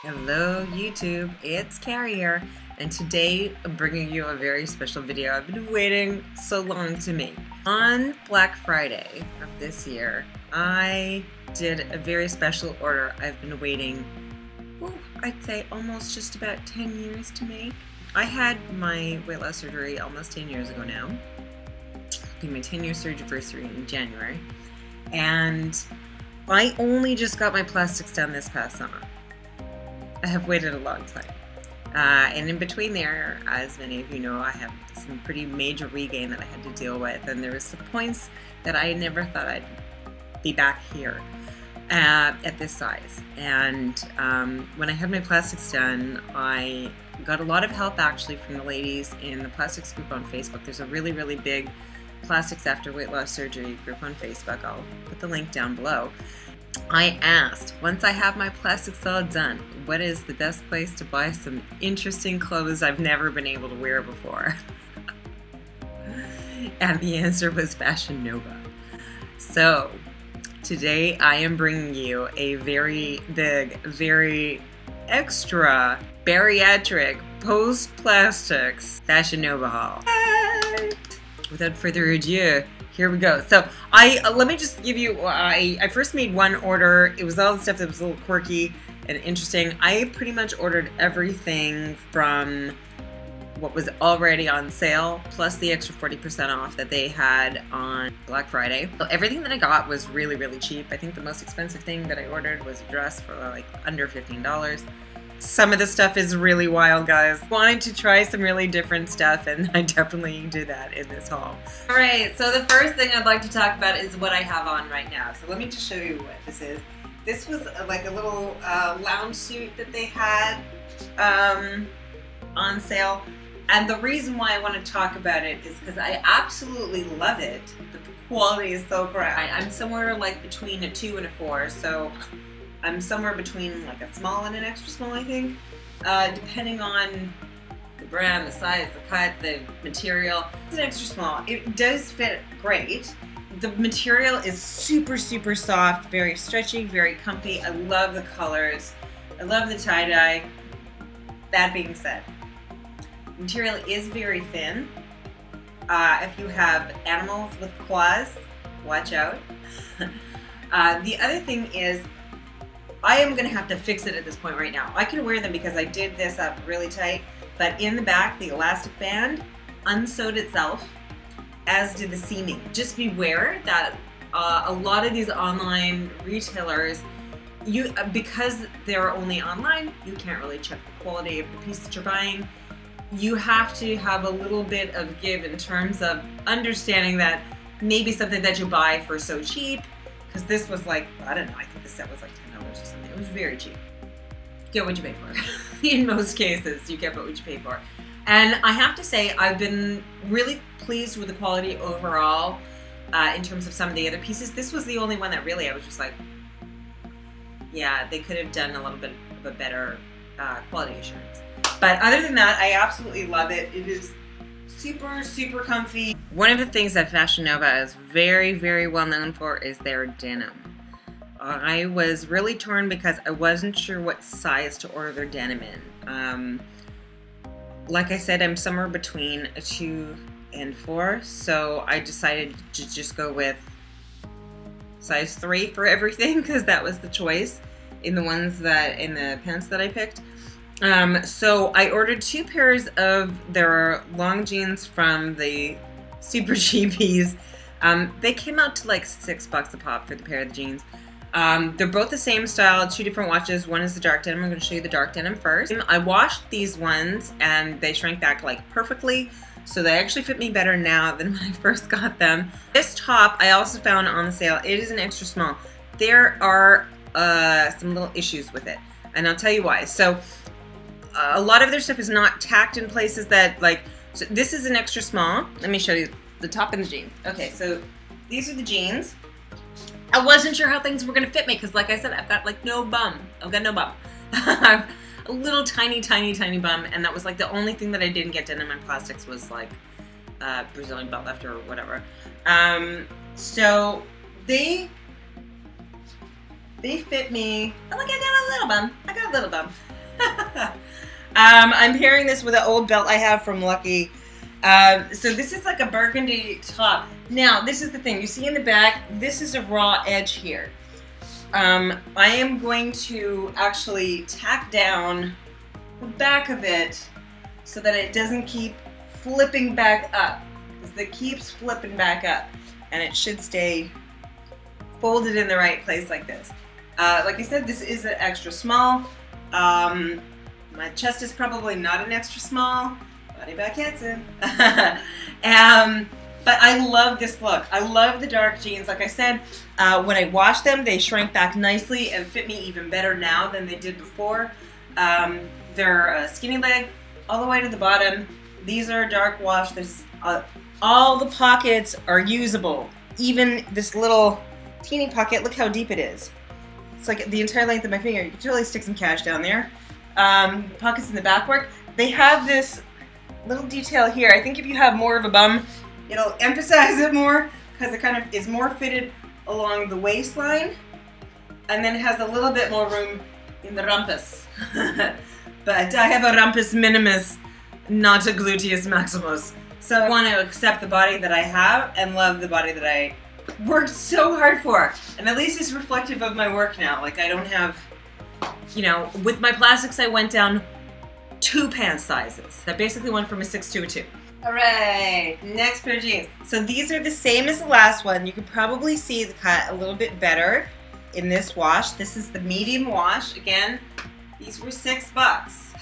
Hello YouTube, it's Carrie here, and today I'm bringing you a very special video I've been waiting so long to make. On Black Friday of this year, I did a very special order I've been waiting, I'd say almost just about 10 years to make. I had my weight loss surgery almost 10 years ago now. It'll be my 10-year surgery anniversary in January, and I only just got my plastics done this past summer. I have waited a long time. And in between there, as many of you know, I have some pretty major regain that I had to deal with, and there was some points that I never thought I'd be back here at this size. And when I had my plastics done, I got a lot of help actually from the ladies in the plastics group on Facebook. There's a really, really big plastics after weight loss surgery group on Facebook. I'll put the link down below. I asked, once I have my plastics all done, what is the best place to buy some interesting clothes I've never been able to wear before? And the answer was Fashion Nova. So today I am bringing you a very big, very extra bariatric post-plastics Fashion Nova haul. Without further ado, here we go. So let me just give you, I first made one order. It was all the stuff that was a little quirky and interesting. I pretty much ordered everything from what was already on sale, plus the extra 40% off that they had on Black Friday. So everything that I got was really, really cheap. I think the most expensive thing that I ordered was a dress for like under $15. Some of the stuff is really wild, guys. Wanted to try some really different stuff, and I definitely did that in this haul. All right, so the first thing I'd like to talk about is what I have on right now. So let me just show you what this is. This was like a little lounge suit that they had on sale. And the reason why I want to talk about it is because I absolutely love it. The quality is so great. I'm somewhere like between a 2 and a 4, so I'm somewhere between like a small and an extra small, I think, depending on the brand, the size, the cut, the material. It's an extra small. It does fit great. The material is super, super soft, very stretchy, very comfy. I love the colors. I love the tie-dye. That being said, the material is very thin. If you have animals with claws, watch out. The other thing is, I am going to have to fix it at this point right now. I can wear them because I did this up really tight, but in the back, the elastic band unsewed itself, as did the seaming. Just beware that a lot of these online retailers, because they're only online, you can't really check the quality of the piece that you're buying. You have to have a little bit of give in terms of understanding that maybe something that you buy for so cheap, because this was like, I don't know, I think the set was like $10 or something. It was very cheap. Get what you pay for. In most cases, you get what you pay for. And I have to say, I've been really pleased with the quality overall in terms of some of the other pieces. This was the only one that really I was just like, yeah, they could have done a little bit of a better quality assurance. But other than that, I absolutely love it. It is super, super comfy. One of the things that Fashion Nova is very, very well known for is their denim. I was really torn because I wasn't sure what size to order their denim in. Like I said, I'm somewhere between a 2 and 4, so I decided to just go with size 3 for everything because that was the choice in the pants that I picked. So I ordered 2 pairs of their long jeans from the super cheapies. They came out to like $6 a pop for the pair of the jeans. They're both the same style, 2 different watches. One is the dark denim. I'm going to show you the dark denim first. I washed these ones and they shrank back like perfectly, so they actually fit me better now than when I first got them. This top I also found on the sale. It is an extra small. There are some little issues with it, and I'll tell you why. So a lot of their stuff is not tacked in places that like, so this is an extra small. Let me show you the top and the jeans. Okay, so these are the jeans. I wasn't sure how things were gonna fit me because like I said, I've got like no bum. I've got no bum. A little tiny, tiny, tiny bum, and that was like the only thing that I didn't get done in my plastics was like Brazilian butt lift or whatever. So they fit me. Look, I got a little bum. I got a little bum. I'm pairing this with an old belt I have from Lucky. So this is like a burgundy top. Now, this is the thing. You see in the back, this is a raw edge here. I am going to actually tack down the back of it so that it doesn't keep flipping back up. Because it keeps flipping back up. And it should stay folded in the right place like this. Like I said, this is an extra small. My chest is probably not an extra small. Body back Hansen. But I love this look. I love the dark jeans. Like I said, when I washed them, they shrank back nicely and fit me even better now than they did before. They're a skinny leg all the way to the bottom. These are dark wash. There's, all the pockets are usable. Even this little teeny pocket, look how deep it is. It's like the entire length of my finger. You can totally stick some cash down there. Pockets in the back work. They have this little detail here. I think if you have more of a bum, it'll emphasize it more because it kind of is more fitted along the waistline, and then it has a little bit more room in the rumpus. But I have a rumpus minimus, not a gluteus maximus. So I want to accept the body that I have and love the body that I worked so hard for. And at least it's reflective of my work now. Like I don't have, you know, with my plastics I went down 2 pant sizes. I basically went from a 6 to a 2. Alright, next pair of jeans. So these are the same as the last one. You can probably see the cut a little bit better in this wash. This is the medium wash. Again, these were $6.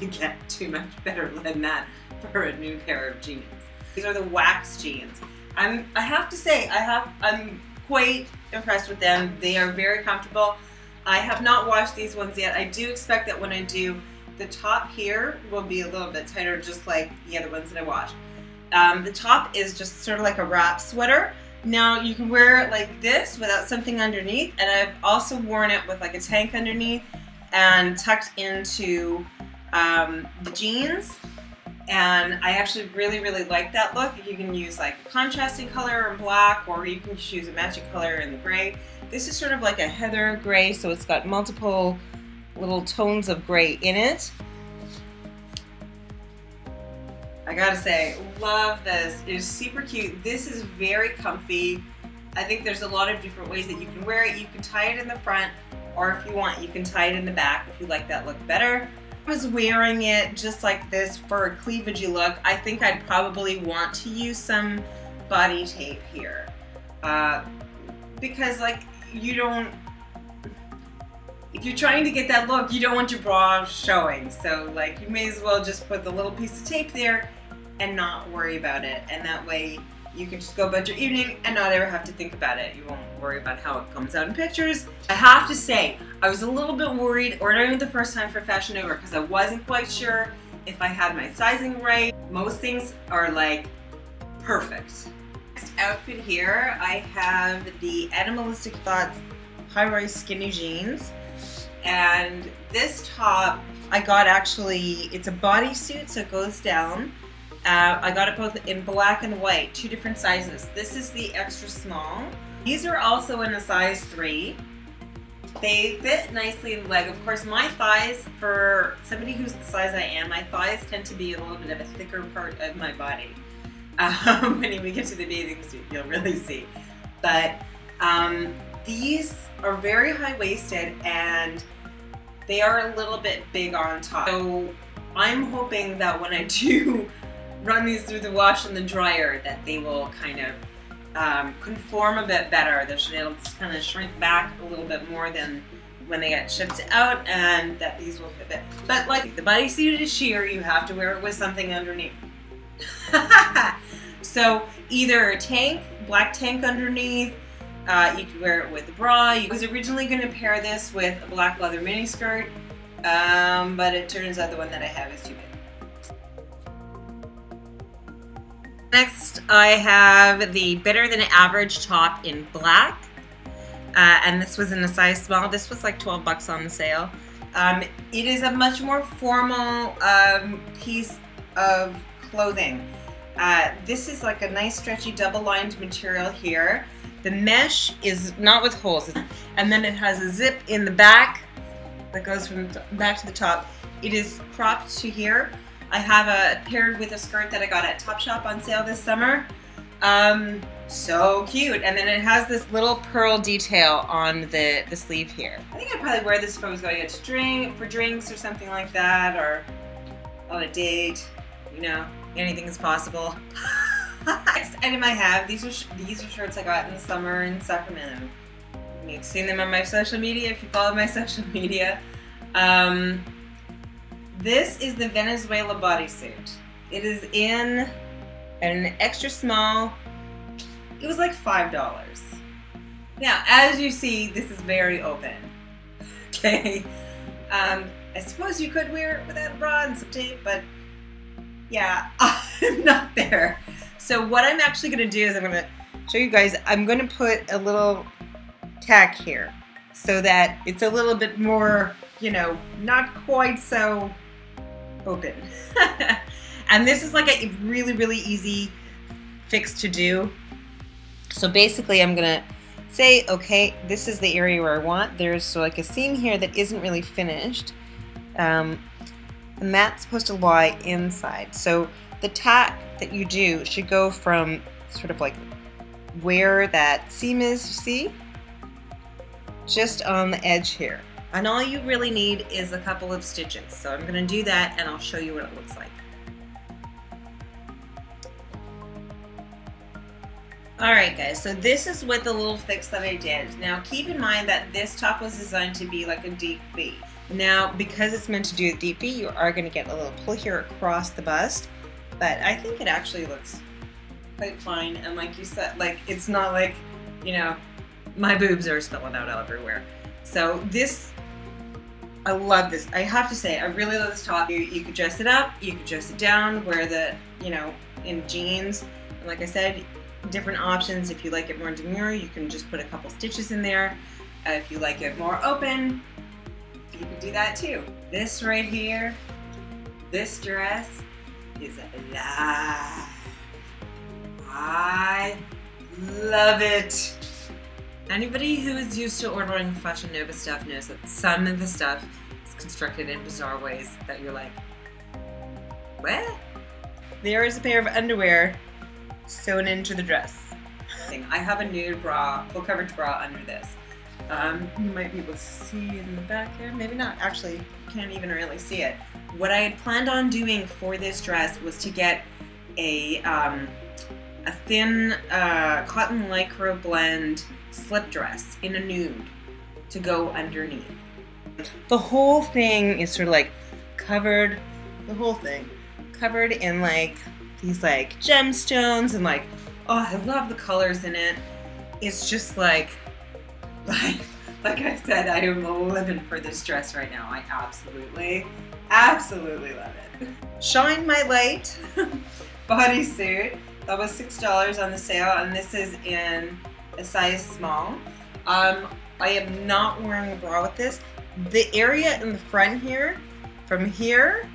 You get too much better than that for a new pair of jeans. These are the wax jeans. I have to say, I'm quite impressed with them. They are very comfortable. I have not washed these ones yet. I do expect that when I do, the top here will be a little bit tighter, just like the other ones that I washed. The top is just sort of like a wrap sweater. Now you can wear it like this without something underneath, and I've also worn it with like a tank underneath and tucked into the jeans. And I actually really, really like that look. You can use like a contrasting color in black, or you can choose a matching color in the gray. This is sort of like a heather gray, so it's got multiple little tones of gray in it. I gotta say, love this. It is super cute. This is very comfy. I think there's a lot of different ways that you can wear it. You can tie it in the front, or if you want, you can tie it in the back if you like that look better. I was wearing it just like this for a cleavagey look. I think I'd probably want to use some body tape here. Because like you don't, if you're trying to get that look, you don't want your bra showing. So like you may as well just put the little piece of tape there and not worry about it. And that way you can just go about your evening and not ever have to think about it. You won't worry about how it comes out in pictures. I have to say, I was a little bit worried ordering the first time for Fashion Nova because I wasn't quite sure if I had my sizing right. Most things are like perfect. Next outfit here, I have the Animalistic Thoughts high-rise skinny jeans. And this top I got actually, it's a bodysuit, so it goes down. I got it both in black and white, 2 different sizes. This is the extra small. These are also in a size 3. They fit nicely in the leg. Of course, my thighs, for somebody who's the size I am, my thighs tend to be a little bit of a thicker part of my body. When we get to the bathing suit, you'll really see. But these are very high-waisted and they are a little bit big on top. So I'm hoping that when I do run these through the wash and the dryer, that they will kind of conform a bit better. They'll kind of shrink back a little bit more than when they get shipped out, and that these will fit better. But like the bodysuit is sheer, you have to wear it with something underneath. So either a tank, black tank underneath, you could wear it with a bra. I was originally going to pair this with a black leather miniskirt, but it turns out the one that I have is too big. Next, I have the Better Than Average top in black, and this was in a size small. This was like 12 bucks on the sale. It is a much more formal piece of clothing. This is like a nice stretchy double-lined material here. The mesh is not with holes, and then it has a zip in the back, that goes from the back to the top. It is cropped to here. I have a paired with a skirt that I got at Topshop on sale this summer. So cute. And then it has this little pearl detail on the sleeve here. I think I'd probably wear this if I was going out to drink, for drinks or something like that, or on a date. You know, anything is possible. Next item I have, these are shirts I got in the summer in Sacramento. You've seen them on my social media if you follow my social media. This is the Venezuela bodysuit. It is in an extra small. It was like $5. Now, as you see, this is very open. Okay. I suppose you could wear it without a bra and some tape, but yeah, I'm not there. So what I'm actually going to do is I'm going to show you guys, I'm going to put a little tack here so that it's a little bit more, you know, not quite so open. And this is like a really, really easy fix to do. So basically I'm going to say, okay, this is the area where I want. There's like a seam here that isn't really finished. And that's supposed to lie inside. So the tack that you do should go from sort of like where that seam is, you see? Just on the edge here. And all you really need is a couple of stitches. So I'm going to do that and I'll show you what it looks like. Alright guys, so this is with the little fix that I did. Now keep in mind that this top was designed to be like a deep V. Now because it's meant to do a deep V, you are going to get a little pull here across the bust. But I think it actually looks quite fine, and like you said, like it's not like, you know, my boobs are spilling out everywhere. So this, I love this. I have to say, I really love this top. You could dress it up, you could dress it down, wear the, you know, in jeans. And like I said, different options. If you like it more demure, you can just put a couple stitches in there. If you like it more open, you can do that too. This right here, this dress is alive. I love it. Anybody who is used to ordering Fashion Nova stuff knows that some of the stuff is constructed in bizarre ways that you're like, what? There is a pair of underwear sewn into the dress. I have a nude bra, full coverage bra under this. You might be able to see in the back here, maybe not. Actually, you can't even really see it. What I had planned on doing for this dress was to get a thin cotton lycra blend slip dress in a nude to go underneath. The whole thing is sort of like covered, the whole thing covered in like these like gemstones and like, oh, I love the colors in it. It's just like I said, I am living for this dress right now. I absolutely love it. Shine My Light bodysuit. That was $6 on the sale, and this is in a size small. I am not wearing a bra with this. The area in the front here, from here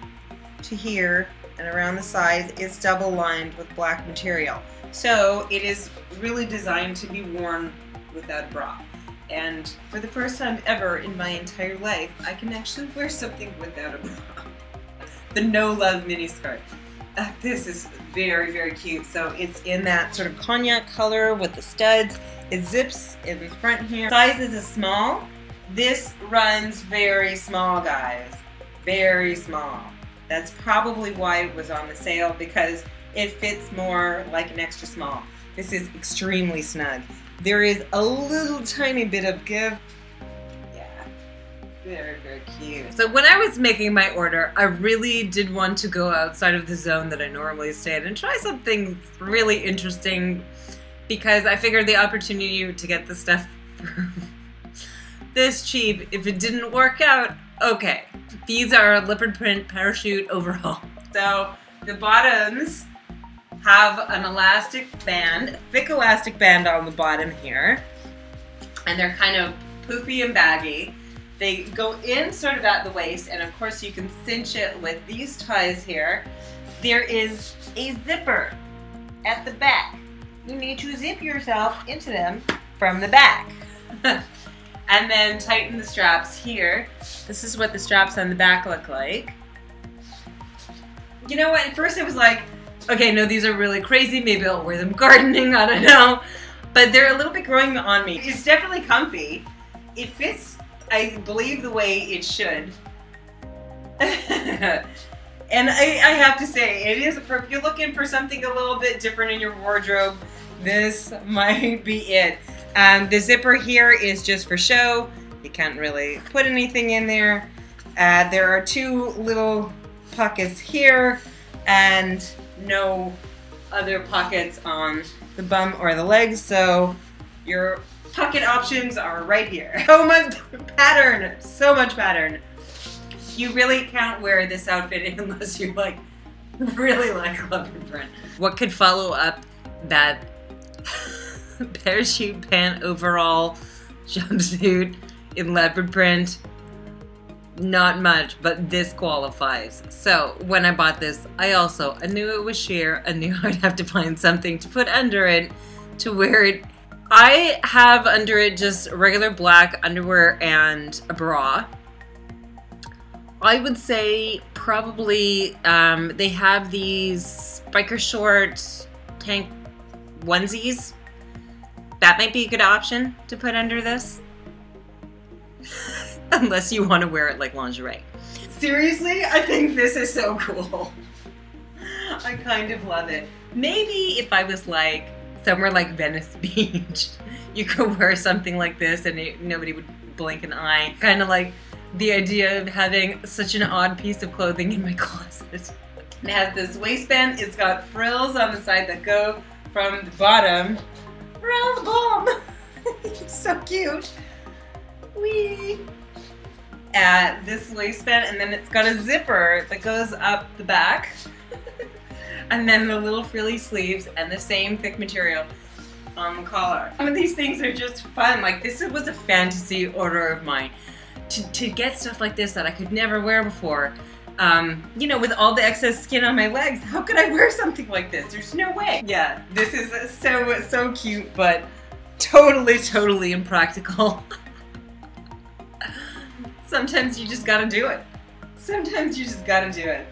to here and around the sides, is double lined with black material. So it is really designed to be worn without a bra. And for the first time ever in my entire life, I can actually wear something without a bra. The No Love miniskirt. This is very, very cute. So it's in that sort of cognac color with the studs. It zips in the front here. Size is a small. This runs very small, guys. Very small. That's probably why it was on the sale, because it fits more like an extra small. This is extremely snug. There is a little tiny bit of give. Yeah, very, very cute. So when I was making my order, I really did want to go outside of the zone that I normally stay in and try something really interesting, because I figured the opportunity to get the stuff for this cheap, if it didn't work out, okay. These are leopard print parachute overall. So the bottoms have an elastic band, a thick elastic band on the bottom here, and they're kind of poofy and baggy. They go in sort of at the waist, and of course you can cinch it with these ties here. There is a zipper at the back. You need to zip yourself into them from the back. And then tighten the straps here. This is what the straps on the back look like. You know what, at first I was like, okay, no, these are really crazy. Maybe I'll wear them gardening, I don't know. But they're a little bit growing on me. It's definitely comfy. It fits, I believe, the way it should. And I have to say, it is, if you're looking for something a little bit different in your wardrobe, this might be it. The zipper here is just for show. You can't really put anything in there. There are two little pockets here and no other pockets on the bum or the legs, so your pocket options are right here. So much pattern, so much pattern. You really can't wear this outfit unless you like really like leopard print. What could follow up that parachute pant overall jumpsuit in leopard print? Not much, but this qualifies. So when I bought this, I knew it was sheer. I knew I'd have to find something to put under it to wear it. I have under it just regular black underwear and a bra. I would say probably they have these biker shorts, tank onesies. That might be a good option to put under this. Unless you want to wear it like lingerie. Seriously, I think this is so cool. I kind of love it. Maybe if I was like somewhere like Venice Beach, you could wear something like this and nobody would blink an eye. Kind of like the idea of having such an odd piece of clothing in my closet. It has this waistband. It's got frills on the side that go from the bottom around the bum. So cute. Whee! This waistband, and then it's got a zipper that goes up the back. And then the little frilly sleeves and the same thick material on the collar. Some of these things are just fun. Like, this was a fantasy order of mine. To get stuff like this that I could never wear before. You know, with all the excess skin on my legs, how could I wear something like this? There's no way. Yeah, this is so cute, but totally impractical. Sometimes you just gotta do it. Sometimes you just gotta do it.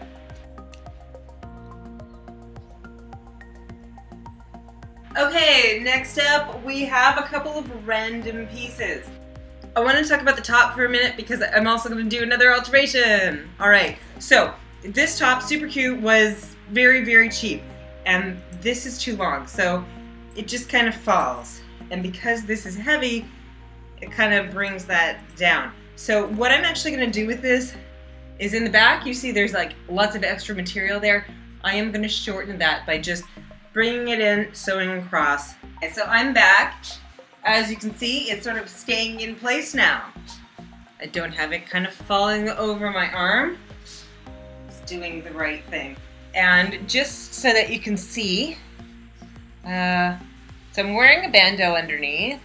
Okay, next up we have a couple of random pieces. I want to talk about the top for a minute because I'm also going to do another alteration. Alright, so this top, super cute, was very cheap. And this is too long, so it just kind of falls. And because this is heavy, it kind of brings that down. So what I'm actually going to do with this is in the back, you see there's like lots of extra material there. I am going to shorten that by just bringing it in, sewing across. And so I'm back. As you can see, it's sort of staying in place now. I don't have it kind of falling over my arm. It's doing the right thing. And just so that you can see, so I'm wearing a bandeau underneath.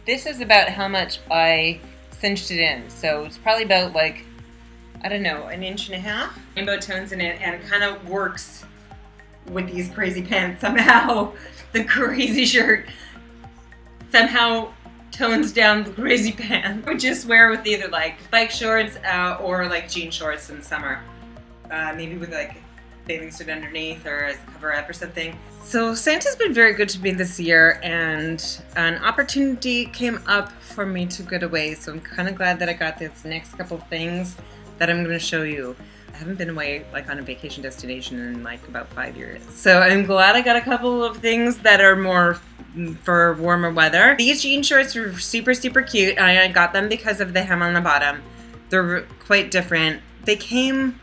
This is about how much I cinched it in. So it's probably about like, I don't know, 1.5 inches. Rainbow tones in it, and it kind of works with these crazy pants somehow. The crazy shirt somehow tones down the crazy pants. I would just wear with either like bike shorts or like jean shorts in the summer. Maybe with like bathing suit underneath or as a cover-up or something. So Santa's been very good to me this year, and an opportunity came up for me to get away, so I'm kind of glad that I got this next couple of things that I'm going to show you. I haven't been away like on a vacation destination in like about 5 years. So I'm glad I got a couple of things that are more for warmer weather. These jean shorts are super cute, and I got them because of the hem on the bottom. They're quite different. They came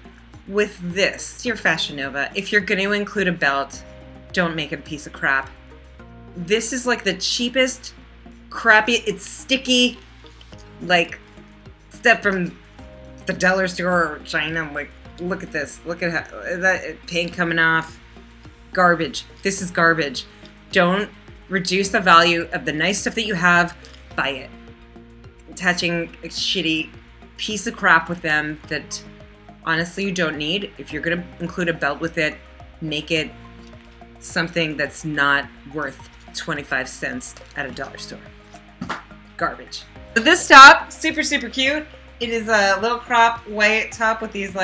with this. Dear Fashion Nova, if you're going to include a belt, don't make it a piece of crap. This is like the cheapest, crappy, it's sticky, like stuff from the dollar store or China. Like, look at this. Look at how that paint coming off. Garbage. This is garbage. Don't reduce the value of the nice stuff that you have. Buy it. Attaching a shitty piece of crap with them that honestly you don't need. If you're gonna include a belt with it, make it something that's not worth 25 cents at a dollar store. Garbage. So this top, super cute. It is a little crop white top with these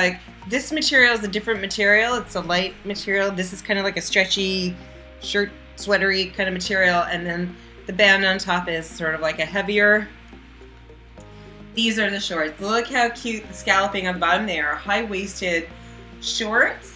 this material is a different material. It's a light material. This is kind of like a stretchy shirt, sweatery kind of material, and then the band on top is sort of like a heavier. These are the shorts. Look how cute the scalloping on the bottom. They are high-waisted shorts.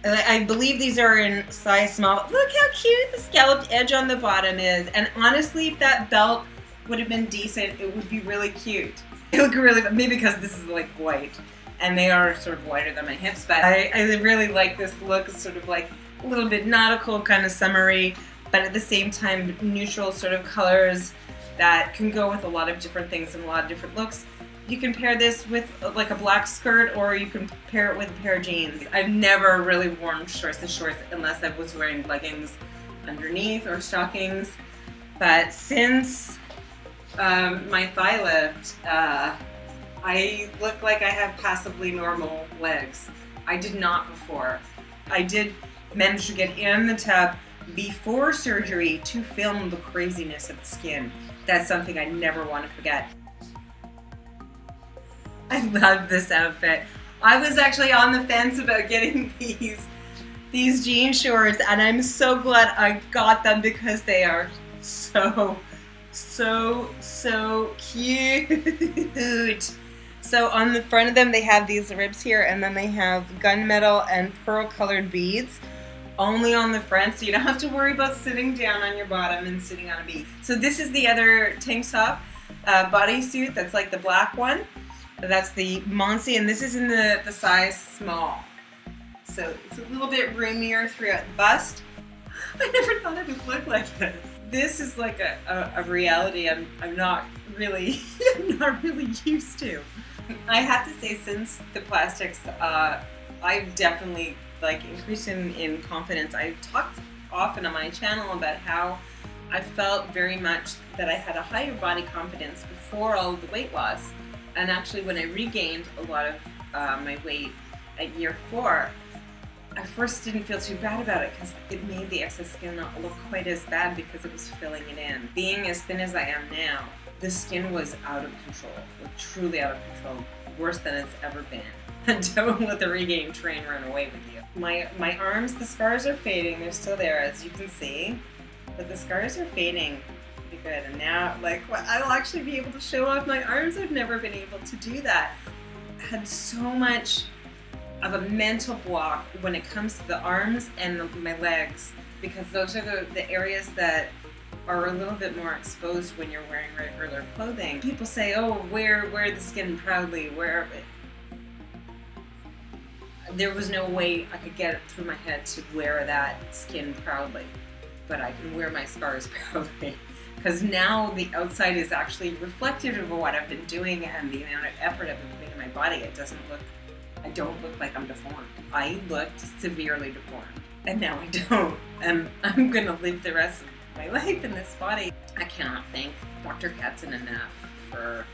I believe these are in size small. Look how cute the scalloped edge on the bottom is. And honestly, if that belt would have been decent, it would be really cute. They look really, maybe because this is like white and they are sort of wider than my hips, but I really like this look. It's sort of like a little bit nautical, kind of summery, but at the same time neutral sort of colors that can go with a lot of different things and a lot of different looks. You can pair this with like a black skirt, or you can pair it with a pair of jeans. I've never really worn shorts unless I was wearing leggings underneath or stockings, but since my thigh lift, I look like I have passably normal legs. I did not before. I did manage to get in the tub before surgery to film the craziness of the skin. That's something I never want to forget. I love this outfit. I was actually on the fence about getting these jean shorts, and I'm so glad I got them because they are so cute. So on the front of them they have these ribs here, and then they have gunmetal and pearl colored beads only on the front, so you don't have to worry about sitting down on your bottom and sitting on a bead. So this is the other tank top bodysuit, that's like the black one. That's the Monsi, and this is in the size small. So it's a little bit roomier throughout the bust. I never thought it would look like this. This is like a reality I'm not really used to. I have to say, since the plastics, I've definitely increased in confidence. I've talked often on my channel about how I felt very much that I had a higher body confidence before all of the weight loss. And actually, when I regained a lot of my weight at year 4, I first didn't feel too bad about it because it made the excess skin not look quite as bad because it was filling it in. Being as thin as I am now, the skin was out of control, like truly out of control, worse than it's ever been. And don't let the regain train run away with you. My arms, the scars are fading. They're still there, as you can see, but the scars are fading pretty good. And now, I'll actually be able to show off my arms. I've never been able to do that. I had so much of a mental block when it comes to the arms and my legs, because those are the areas that are a little bit more exposed when you're wearing regular clothing. People say, oh, wear the skin proudly, wear it. There was no way I could get it through my head to wear that skin proudly, but I can wear my scars proudly. Because now the outside is actually reflective of what I've been doing and the amount of effort I've been putting in my body. I don't look like I'm deformed. I looked severely deformed, and now I don't. And I'm gonna live the rest of my life in this body. I cannot thank Dr. Katzen enough for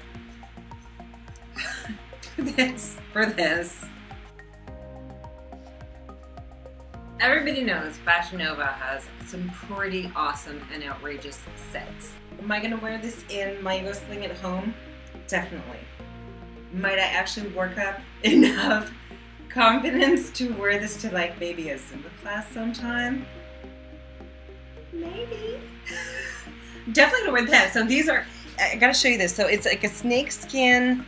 this. Everybody knows Fashion Nova has some pretty awesome and outrageous sets. Am I gonna wear this in my yoga sling at home? Definitely. Might I actually work up enough confidence to wear this to maybe a Zumba class sometime? Maybe. Definitely gonna wear that. So these are, I gotta show you this. So it's like a snake skin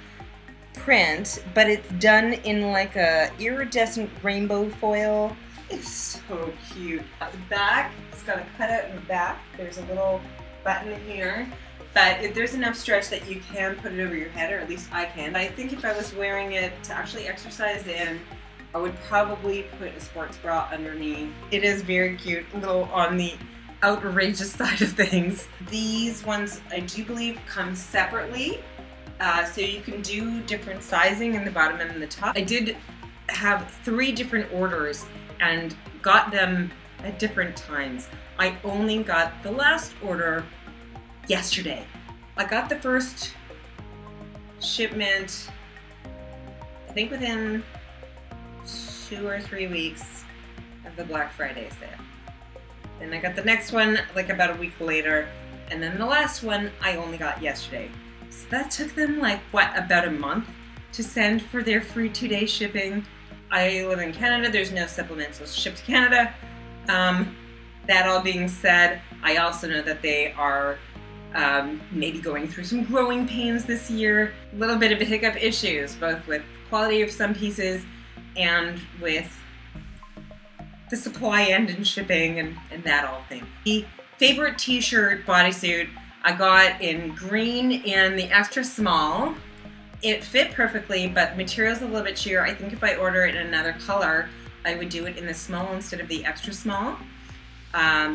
print, but it's done in like a iridescent rainbow foil. It's so cute. At the back, it's got a cutout in the back. There's a little button here, but there's enough stretch that you can put it over your head, or at least I can. I think if I was wearing it to actually exercise in, I would probably put a sports bra underneath. It is very cute, a little on the outrageous side of things. These ones, I do believe, come separately, so you can do different sizing in the bottom and in the top. I did have 3 different orders and got them at different times. I only got the last order yesterday. I got the first shipment, I think within 2 or 3 weeks of the Black Friday sale. Then I got the next one like about a week later, And then the last one I only got yesterday. So that took them like, what, about a month to send for their free 2-day shipping. I live in Canada, there's no supplementals shipped to Canada. That all being said, I also know that they are maybe going through some growing pains this year. A little bit of hiccup issues, both with quality of some pieces and with the supply end and shipping and that all thing. The favorite t-shirt bodysuit I got in green and the extra small. It fit perfectly, but the material's a little bit sheer. I think if I order it in another color, I would do it in the small instead of the extra small.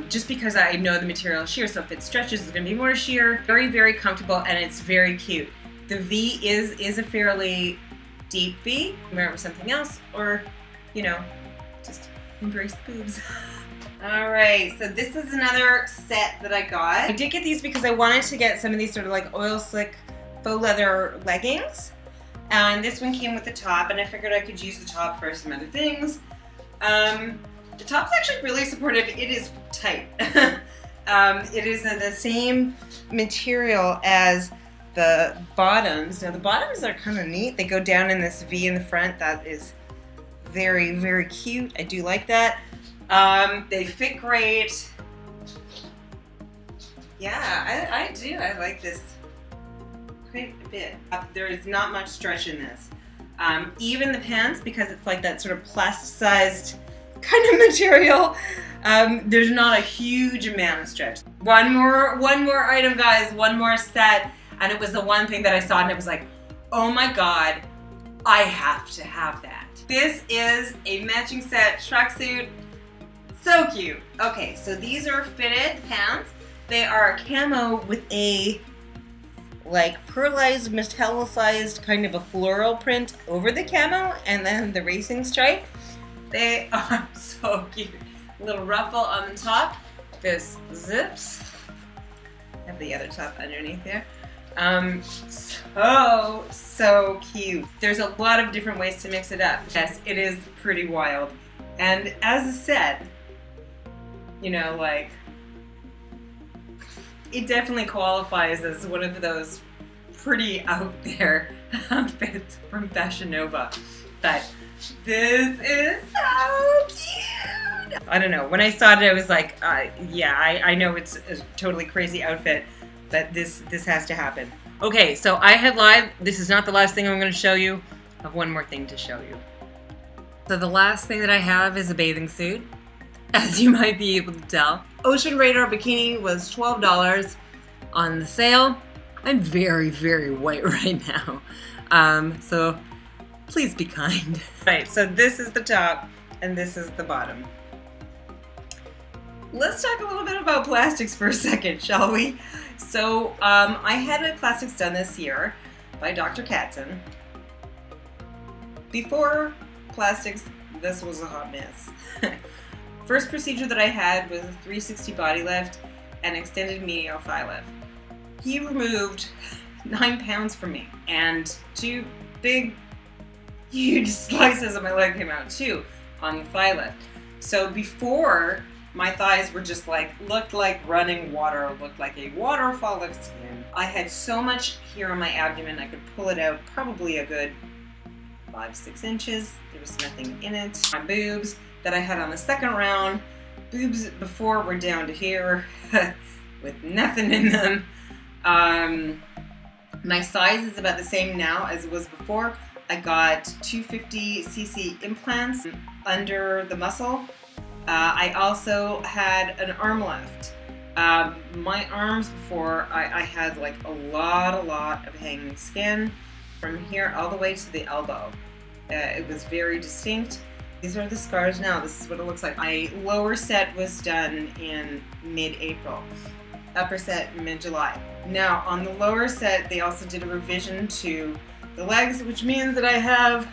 Just because I know the material is sheer, so if it stretches, it's going to be more sheer. Very, very comfortable, and it's very cute. The V is a fairly deep V. Wear it with something else, or, you know, just embrace the boobs. Alright, so this is another set that I got. I did get these because I wanted to get some of these sort of like oil slick faux leather leggings. And this one came with the top, and I figured I could use the top for some other things. The top's actually really supportive. It is tight. It is the same material as the bottoms. Now the bottoms are kind of neat. They go down in this V in the front. That is very, very cute. I do like that. They fit great. Yeah, I do. I like this quite a bit. There is not much stretch in this. Even the pants, because it's like that sort of plasticized kind of material, there's not a huge amount of stretch. One more item, guys, one more set, and it was the one thing that I saw and it was like, oh my god, I have to have that. This is a matching set tracksuit. So cute. Okay, so these are fitted pants. They are camo with a like pearlized, metallicized kind of a floral print over the camo and then the racing stripe. They are so cute. A little ruffle on the top. This zips. Have the other top underneath there. So cute. There's a lot of different ways to mix it up. Yes, it is pretty wild. And as I said, you know, like, it definitely qualifies as one of those pretty out there outfits from Fashion Nova. But this is so cute. I don't know. When I saw it, I was like, yeah, I know it's a totally crazy outfit, but this has to happen. Okay, so I had lied. This is not the last thing I'm going to show you. I have one more thing to show you. So the last thing that I have is a bathing suit, as you might be able to tell. Ocean Radar bikini was $12 on the sale. I'm very, very white right now. So please be kind. Right, so this is the top and this is the bottom. Let's talk a little bit about plastics for a second, shall we? So I had my plastics done this year by Dr. Katzen. Before plastics, this was a hot mess. First procedure that I had was a 360 body lift and extended medial thigh lift. He removed 9 pounds from me, and 2 big, huge slices of my leg came out too on the thigh lift. So before, my thighs were just like, looked like running water, looked like a waterfall of skin. I had so much here on my abdomen, I could pull it out probably a good 5-6 inches. There was nothing in it. My boobs that I had on the second round, boobs before were down to here with nothing in them. My size is about the same now as it was before. I got 250cc implants under the muscle. I also had an arm lift. My arms before, I had like a lot of hanging skin from here all the way to the elbow. It was very distinct. These are the scars now. This is what it looks like. My lower set was done in mid-April. Upper set mid-July. Now on the lower set, they also did a revision to the legs, which means that I have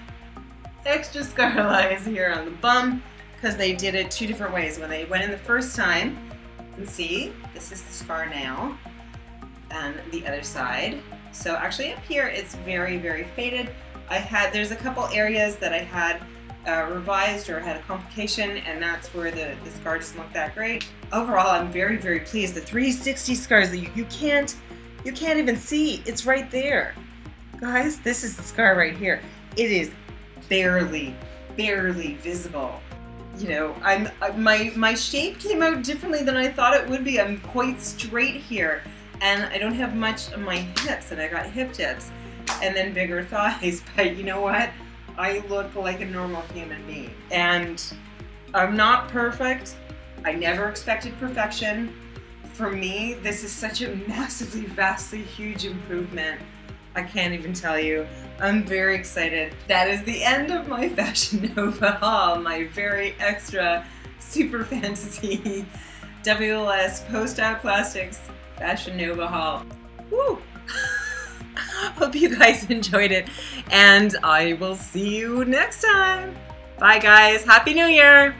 extra scar lines here on the bum because they did it 2 different ways. When they went in the first time, you can see this is the scar now, and the other side. So actually up here, it's very, very faded. There's a couple areas that I had revised or had a complication, and that's where the scar doesn't look that great. Overall, I'm very, very pleased. The 360 scars that you can't even see. It's right there. Guys, this is the scar right here. It is barely visible. You know, my shape came out differently than I thought it would be. I'm quite straight here, and I don't have much on my hips, and I got hip dips and then bigger thighs, but you know what? I look like a normal human being, and I'm not perfect. I never expected perfection. For me, this is such a massively, vastly huge improvement. I can't even tell you. I'm very excited. That is the end of my Fashion Nova haul, my very extra, super fantasy WLS post-op plastics Fashion Nova haul. Woo! Hope you guys enjoyed it, and I will see you next time. Bye guys, Happy New Year!